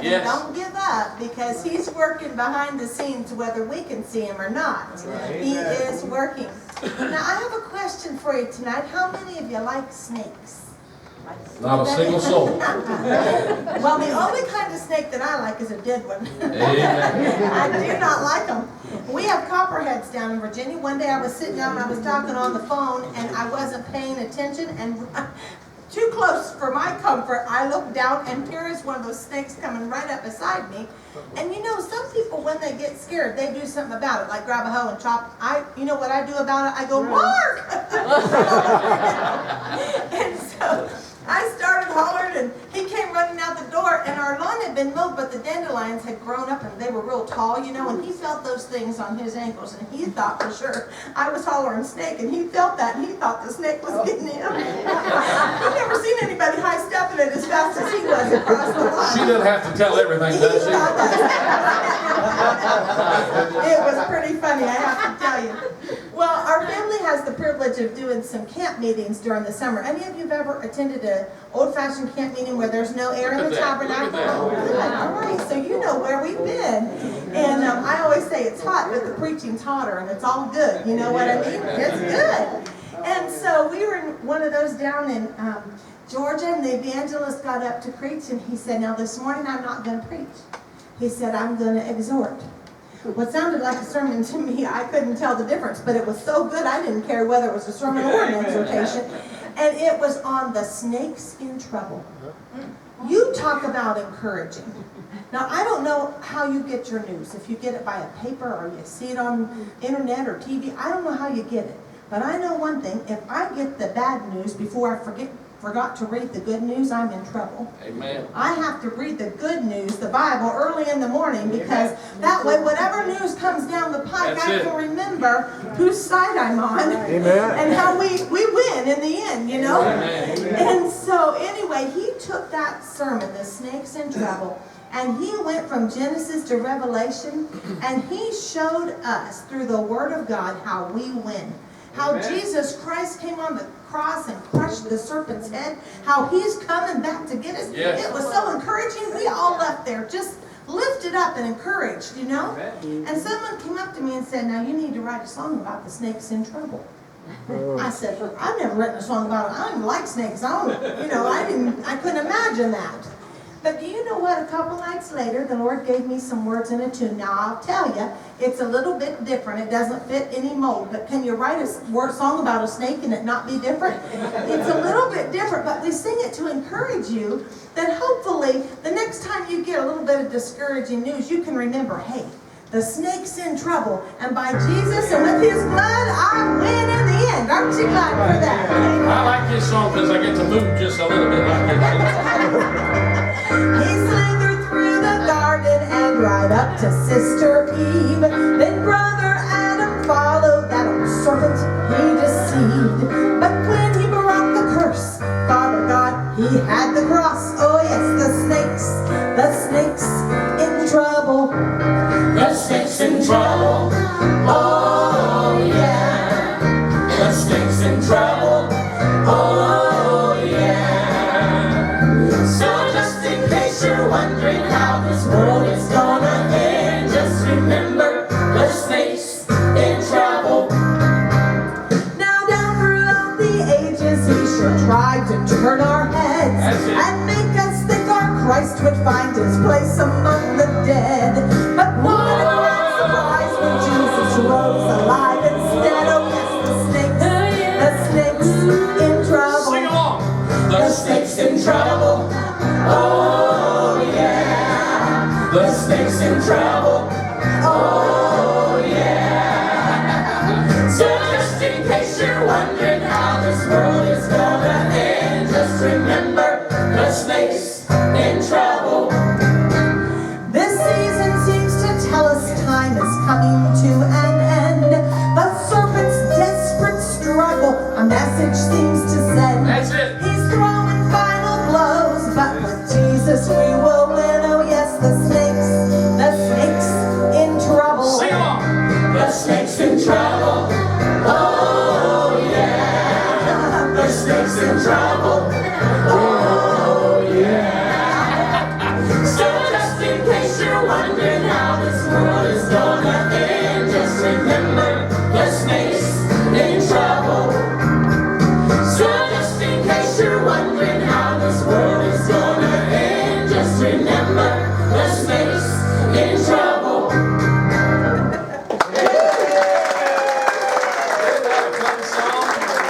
Yes. Don't give up, because he's working behind the scenes whether we can see him or not. Right. He is working. Now I have a question for you tonight. How many of you like snakes? Not a single soul. Well, the only kind of snake that I like is a dead one. Amen. I do not like them. We have copperheads down in Virginia. One day I was sitting down and I was talking on the phone and I wasn't paying attention, and too close for my comfort, I looked down and here is one of those snakes coming right up beside me. And you know, some people when they get scared, they do something about it, like grab a hoe and chop. You know what I do about it? I go, Mark! And so I started hollering and he came running out the door, and our lawn had been mowed, but the dandelions had grown up and they were real tall, you know, and he felt those things on his ankles, and he thought for sure I was hollering snake, and he felt that, and he thought the snake was getting him. I've never seen anybody high stepping it as fast as he was across the lawn. She doesn't have to tell everything, does she? It was pretty funny, I have to tell you. Well, our family has the privilege of doing some camp meetings during the summer. Any of you have ever attended an old-fashioned camp meeting where there's no air in the tabernacle? All right, so you know where we've been. And I always say it's hot, but the preaching's hotter, and it's all good. You know what I mean? It's good. And so we were in one of those down in Georgia, and the evangelist got up to preach, and he said, now this morning I'm not going to preach. He said, I'm going to exhort. What sounded like a sermon to me, I couldn't tell the difference, but it was so good I didn't care whether it was a sermon or an exhortation. And it was on the snakes in trouble. You talk about encouraging. Now, I don't know how you get your news. If you get it by a paper or you see it on internet or TV, I don't know how you get it. But I know one thing, if I get the bad news before I forgot to read the good news, I'm in trouble. Amen. I have to read the good news, the Bible, early in the morning, because that way, whatever news comes down the pike, I can remember whose side I'm on. Amen. And how we win in the end, you know? Amen. And so anyway, he took that sermon, The Snakes in Trouble, and he went from Genesis to Revelation, and he showed us through the Word of God how we win. How Jesus Christ came on the cross and crushed the serpent's head. How he's coming back to get us. Yes. It was so encouraging. We all left there just lifted up and encouraged, you know. And someone came up to me and said, now you need to write a song about the snakes in trouble. I said, well, I've never written a song about it. I don't even like snakes. I couldn't imagine that. But do you know what? A couple nights later, the Lord gave me some words in a tune. Now, I'll tell you, it's a little bit different. It doesn't fit any mold. But can you write a song about a snake and it not be different? It's a little bit different, but we sing it to encourage you that hopefully the next time you get a little bit of discouraging news, you can remember, hey, the snake's in trouble, and by Jesus and with his blood, I win in the end. Aren't you glad for that? I like this song because I get to move just a little bit like this. He slithered through the garden and right up to Sister Eve. Then Brother Adam followed, that old serpent he deceived. But when he brought the curse, Father God, he had the cross. Oh yes, the snakes in trouble. The snakes in trouble. Oh yeah. The snakes in trouble. Oh yeah. So just in case you're wondering how this world is gonna end, just remember the snakes in trouble. Now down throughout the ages, he sure tried to turn our heads and make us think our Christ would find his place among the dead. But what a grand surprise when Jesus rose alive instead. Oh yes, the snakes in trouble. Sing along. The snakes in trouble. Oh yeah. The snakes in trouble. Oh yeah. So just in case you're wondering how this world said. That's it. He's throwing final blows, but with Jesus we will win. Oh yes, the snake's in trouble. Sing along. The snake's in trouble. Oh yeah. The snake's in trouble. Oh yeah. So just in case you're wondering how this world is going.